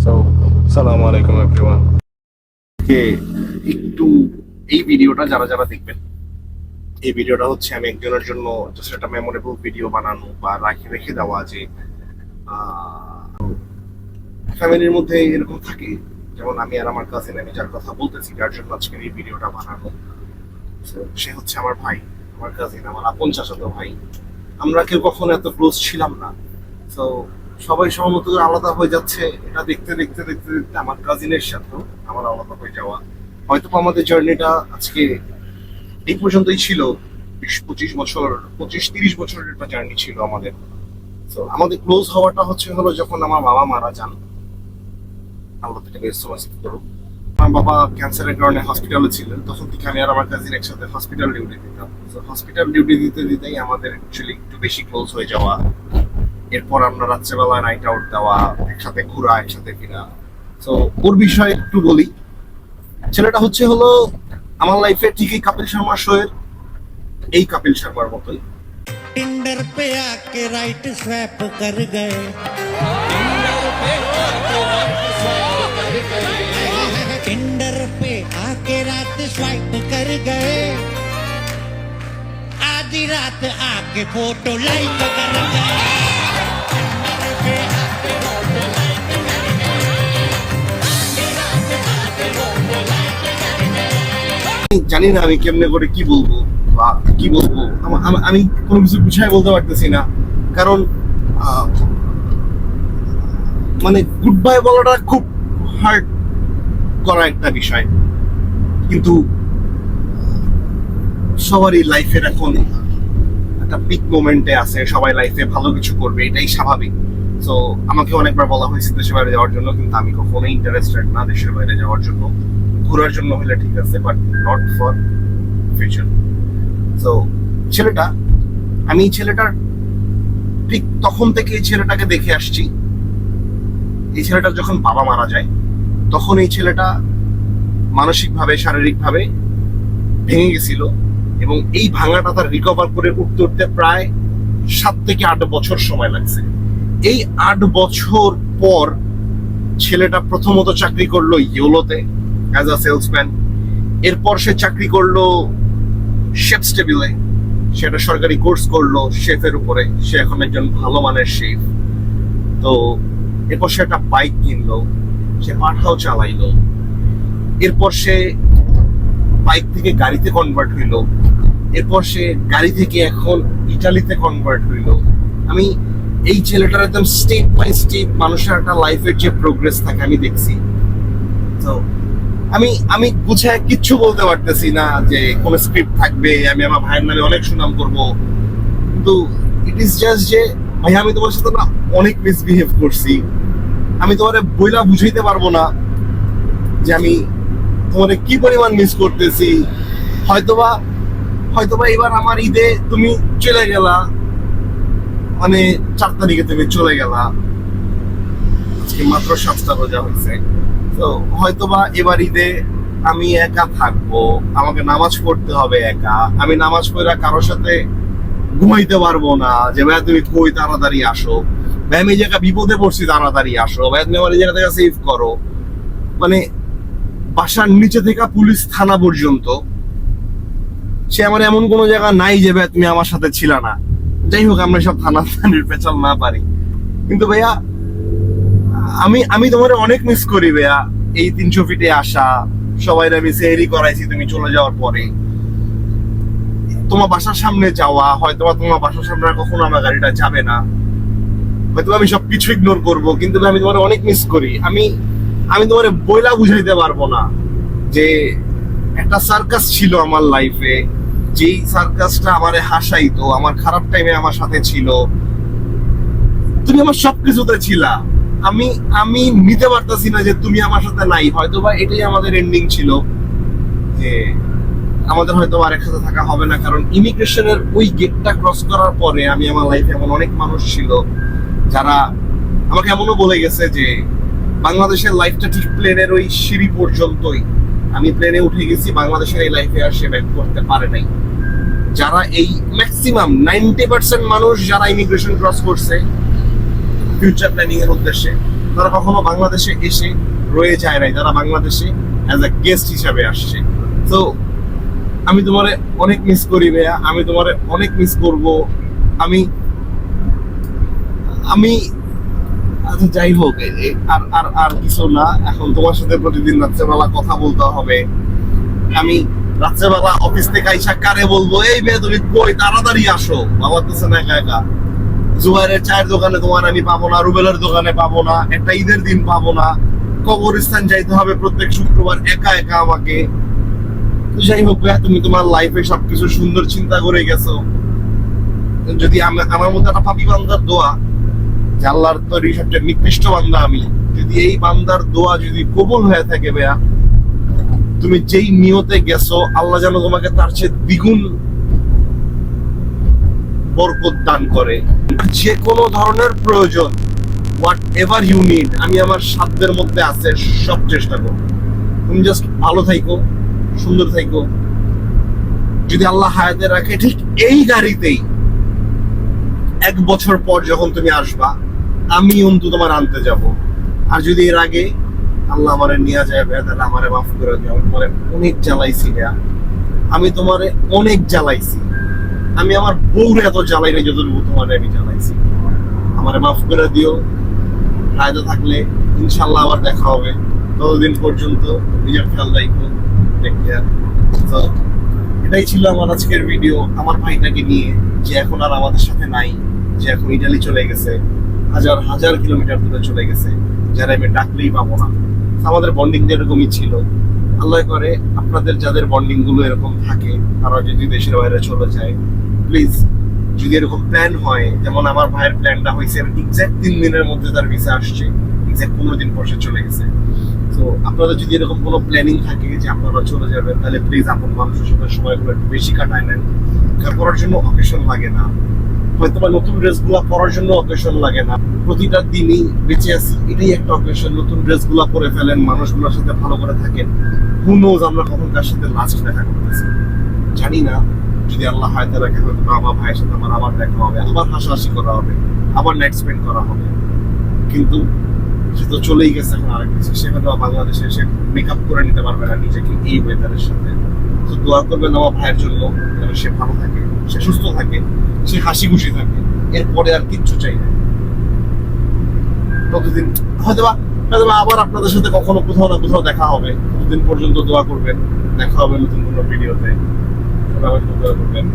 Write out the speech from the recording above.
So সালামু আলাইকুম everyone. কে একটু এই ভিডিওটা যারা যারা দেখবেন, এই ভিডিওটা হচ্ছে আমি একজনের জন্য জাস্ট একটা মেমোরেবল ভিডিও বানানো বা রাখে রেখে দেওয়া যে ফ্যামিলির মধ্যে এরকম থাকে, যেমন আমি আর আমার কাজিন, আমি যার কথা বলতেছি, যার জন্য আজকের এই ভিডিওটা বানানো। সে হচ্ছে আমার ভাই, আমার কাজিন, আমার আপন চাচাতো ভাই। আমরা কেউ কখনো এত ক্লোজ ছিলাম না। তো সবাই সহমত আলাদা হয়ে যাচ্ছে, এটা দেখতে দেখতে দেখতে দেখতে আমার কাজিনের সাথে আমার আলাদা হয়ে যাওয়া। হয়তো আমাদের জার্নিটা আজকে এই পর্যন্তই ছিল। 20-25 বছর, 25-30 বছরের একটা জার্নি ছিল আমাদের। তো আমাদের ক্লোজ হওয়াটা হলো যখন আমার বাবা মারা যান, আল্লাহ থেকে করুক। আমার বাবা ক্যান্সারের কারণে হসপিটালে ছিলেন, তখন থেকে আমি আর আমার কাজিন একসাথে হসপিটাল ডিউটি দিতাম। তো হসপিটাল ডিউটি দিতে দিতেই আমাদের অ্যাকচুয়ালি একটু বেশি ক্লোজ হয়ে যাওয়া। এরপর আমরা রাত্রেবেলা নাইট আউট দেওয়া, একসাথে ঘোরা, একসাথে ফেরা। তো ওর বিষয়ে একটু বলি। ছেলেটা হলো আমার লাইফে ঠিকই কপিল শর্মা শো এর এই কপিল শর্মার মতোই। टिंडर पे आके राइट स्वैप कर गए, टिंडर पे आके रात स्वाइप कर गए, आधी रात आके फोटो लाइक कर गए। জানি না আমি কেমনে করে কি বলবো বা কি বলবো, আমি কোনো কিছু বুঝাই বলতে পারতেছি না। কারণ মানে গুড বাই বলাটা খুব হার্ড করা একটা বিষয়, কিন্তু সবারই লাইফের এখন একটা পিক মোমেন্টে আছে, সবাই লাইফে ভালো কিছু করবে, এটাই স্বাভাবিক। তো আমাকে অনেকবার বলা হয়েছে দেশের বাইরে যাওয়ার জন্য, কিন্তু আমি কখনোই ইন্টারেস্টেড না দেশের বাইরে যাওয়ার জন্য। ঘোরার জন্য হলে ঠিক আছে, বাট নট ফর ফিউচার। তো ছেলেটা, আমি ছেলেটার ঠিক তখন থেকে এই ছেলেটাকে দেখে আসছি। এই ছেলেটার যখন বাবা মারা যায়, তখন এই ছেলেটা মানসিকভাবে, শারীরিকভাবে ভেঙে গেছিল, এবং এই ভাঙাটা তার রিকভার করে উঠতে উঠতে প্রায় 7 থেকে 8 বছর সময় লাগছে। এই 8 বছর পর ছেলেটা প্রথমত চাকরি করলো ইয়োলোতে অ্যাজ আ সেলসম্যান। এরপর সে চাকরি করলো শেফ টেবিলে, সেটা সরকারি কোর্স করলো শেফের উপরে, সে এখন একজন ভালো মানের শেফ। তো এরপর সে একটা বাইক কিনলো, সে পাঠাও চালাইলো। এরপর সে বাইক থেকে গাড়িতে কনভার্ট হইলো, এরপর সে গাড়ি থেকে এখন ইটালিতে কনভার্ট হইলো। আমি এই ছেলেটার একদম স্টেপ বাই স্টেপ মানুষের একটা লাইফের যে প্রোগ্রেস থাকে আমি দেখছি। তো আমি গুছায় কিচ্ছু বলতে পারতেছি না যে কোন স্ক্রিপ্ট থাকবে, আমি আমার ভাইয়ের নামে অনেক সুনাম করব, কিন্তু ইট ইজ জাস্ট যে ভাই আমি তোমার সাথে না অনেক মিসবিহেভ করছি। আমি তোমারে বইলা বুঝাইতে পারবো না যে আমি তোমারে কি পরিমাণ মিস করতেছি। হয়তোবা এবার আমার ঈদে তুমি চলে গেলা, মানে 4 তারিখে তুমি চলে গেলা, আজকে মাত্র 7টা রোজা হয়েছে। তো হয়তোবা এবার ঈদে আমি একা থাকবো, আমাকে নামাজ পড়তে হবে একা। আমি নামাজ পড়া কারোর সাথে ঘুমাইতে পারবো না যে ভাই তুমি কই, তাড়াতাড়ি আসো, ভাই আমি এই জায়গা বিপদে পড়ছি, তাড়াতাড়ি আসো, ভাই তুমি আমার এই জায়গা থেকে সেভ করো। মানে বাসার নিচে থেকে পুলিশ থানা পর্যন্ত সে আমার এমন কোনো জায়গা নাই যে ভাই তুমি আমার সাথে ছিল না। যাই হোক, আমরা সব থানার পেছাল না পারি, কিন্তু ভাইয়া আমি তোমার অনেক মিস করি ভাইয়া। এই 300 ফিটে আসা, সবাই আমি সেহরি করাইছি তুমি চলে যাওয়ার পরে, তোমার বাসার সামনে যাওয়া, হয়তো তোমার বাসার সামনে কখনো আমার গাড়িটা যাবে না, হয়তো আমি সবকিছু ইগনোর করবো, কিন্তু আমি তোমার অনেক মিস করি। আমি তোমার বইলা বুঝাইতে পারবো না যে একটা সার্কাস ছিল আমার লাইফে, যেই সার্কাসটা আমারে হাসাইতো, আমার খারাপ টাইমে আমার সাথে ছিল, তুমি আমার সবকিছুতে ছিলা। আমি নিতে পারতাছি না যে তুমি আমার সাথে নাই। হয়তোবা এটাই আমাদের এন্ডিং ছিল, যে আমাদের হয়তো আর একসাথে থাকা হবে না। কারণ ইমিগ্রেশনের ওই গেটটা ক্রস করার পরে আমি আমার লাইফে এমন অনেক মানুষ ছিল যারা আমাকে এমনও বলে গেছে যে বাংলাদেশের লাইফটা ঠিক প্লেনের ওই সিঁড়ি পর্যন্তই, আমি প্লেনে উঠে গেছি, বাংলাদেশের এই লাইফে আর সে ব্যাক করতে পারে নাই। যারা এই ম্যাক্সিমাম 90% মানুষ যারা ইমিগ্রেশন ক্রস করছে ফিউচার প্ল্যানিং এর উদ্দেশ্যে, তারা কখনো বাংলাদেশে এসে রয়ে যায় নাই, তারা বাংলাদেশে অ্যাজ এ গেস্ট হিসাবে আসছে। তো আমি তোমারে অনেক মিস করি ভাইয়া, আমি তোমারে অনেক মিস করব। আমি আমি আচ্ছা যাই হোক, আর আর আর কিছু না। এখন তোমার সাথে প্রতিদিন রাত্রেবেলা কথা বলতে হবে। আমি রাত্রেবেলা অফিস থেকে আইসা কারে বলবো, এই মেয়ে তুমি কই, তাড়াতাড়ি আসো, ভালো লাগতেছে না একা একা। জুবাইরের চায়ের দোকানে তোমার আমি পাবো না, রুবেলের দোকানে পাবো না, একটা ঈদের দিন পাবো না, কবরস্থান যাইতে হবে প্রত্যেক শুক্রবার একা একা আমাকে। তো যাই হোক ভাইয়া, তুমি তোমার লাইফে সবকিছু সুন্দর চিন্তা করে গেছো। যদি আমার মধ্যে একটা পাপি বান্দার দোয়া, যে আল্লাহর তৈরি সবচেয়ে নিকৃষ্ট বান্দা আমি, যদি এই বান্দার দোয়া যদি কবুল হয়ে থাকে ভাইয়া, তুমি যেই নিয়তে গেছো আল্লাহ যেন তোমাকে তার চেয়ে দ্বিগুণ বরকত দান করে। যে কোনো ধরনের প্রয়োজন, হোয়াট এভার ইউ নিড, আমি আমার সাধ্যের মধ্যে আছে, সব চেষ্টা করবো। তুমি জাস্ট ভালো থাইকো, সুন্দর থাইকো। যদি আল্লাহ হায়াতে রাখে, ঠিক এই গাড়িতেই 1 বছর পর যখন তুমি আসবা, আমি অন্তু তোমার আনতে যাব। আর যদি এর আগে আল্লাহ আমারে নিয়ে যায় ভাইয়া, তাহলে আমারে মাফ করে দিও। আমি তোমারে অনেক জ্বালাইছি ভাইয়া, আমি তোমারে অনেক জ্বালাইছি। আমি আমার বউরে এত জ্বালাই না যতটুকু তোমারে আমি জ্বালাইছি। আমারে মাফ করে দিও। হায়াতে থাকলে ইনশাল্লাহ আবার দেখা হবে। ততদিন পর্যন্ত নিজের খেয়াল রাখো, টেক কেয়ার। তো এটাই ছিল আমার আজকের ভিডিও, আমার ভাইটাকে নিয়ে, যে এখন আর আমাদের সাথে নাই, যে এখন ইটালি চলে গেছে, হাজার হাজার কিলোমিটার দূরে চলে গেছে, যারা আমি ডাকলেই পাবো না। আমাদের বন্ডিং এরকমই ছিল। আল্লাহ করে আপনাদের যাদের বন্ডিং গুলো এরকম থাকে, তারা যদি দেশের বাইরে চলে যায়, প্লিজ যদি এরকম প্ল্যান হয়, যেমন আমার ভাইয়ের প্ল্যানটা হয়েছে এক্সাক্ট 3 দিনের মধ্যে তার ভিসা আসছে, এক্সাক্ট 15 দিন পর সে চলে গেছে। তো আপনাদের যদি এরকম কোনো প্ল্যানিং থাকে যে আপনারা চলে যাবেন, তাহলে প্লিজ আপন মানুষের সাথে সময়গুলো একটু বেশি কাটায় নেন। পড়ার জন্য অকেশন লাগে না, হয়তো বা নতুন ড্রেসগুলো পরার জন্য অকেশন লাগে না। প্রতিটা দিনই বেঁচে আছি, এটাই একটা অকেশন। নতুন ড্রেসগুলো পরে ফেলেন, মানুষগুলোর সাথে ভালো করে থাকেন। হু নোজ আমরা কখন কার সাথে লাস্ট দেখা করতেছি জানি না। যদি আল্লাহ হায়াতে রাখে, হয়তো আমার ভাইয়ের সাথে আমার আবার দেখা হবে, আবার হাসাহাসি করা হবে, আবার নাইট স্পেন্ড করা হবে। কিন্তু সে তো চলেই গেছে এখন আরেক কিছু, সে হয়তো বাংলাদেশে এসে মেকআপ করে নিতে পারবে না নিজেকে এই ওয়েদারের সাথে। তো দোয়া করবেন আমার ভাইয়ের জন্য, যেন সে ভালো থাকে, সে সুস্থ থাকে, সে হাসি খুশি থাকে। এরপরে আর কিচ্ছু চাই না। ততদিন হয়তো আবার আপনাদের সাথে কখনো কোথাও না কোথাও দেখা হবে। ততদিন পর্যন্ত দোয়া করবেন, দেখা হবে নতুন কোনো ভিডিওতে। দোয়া করবেন।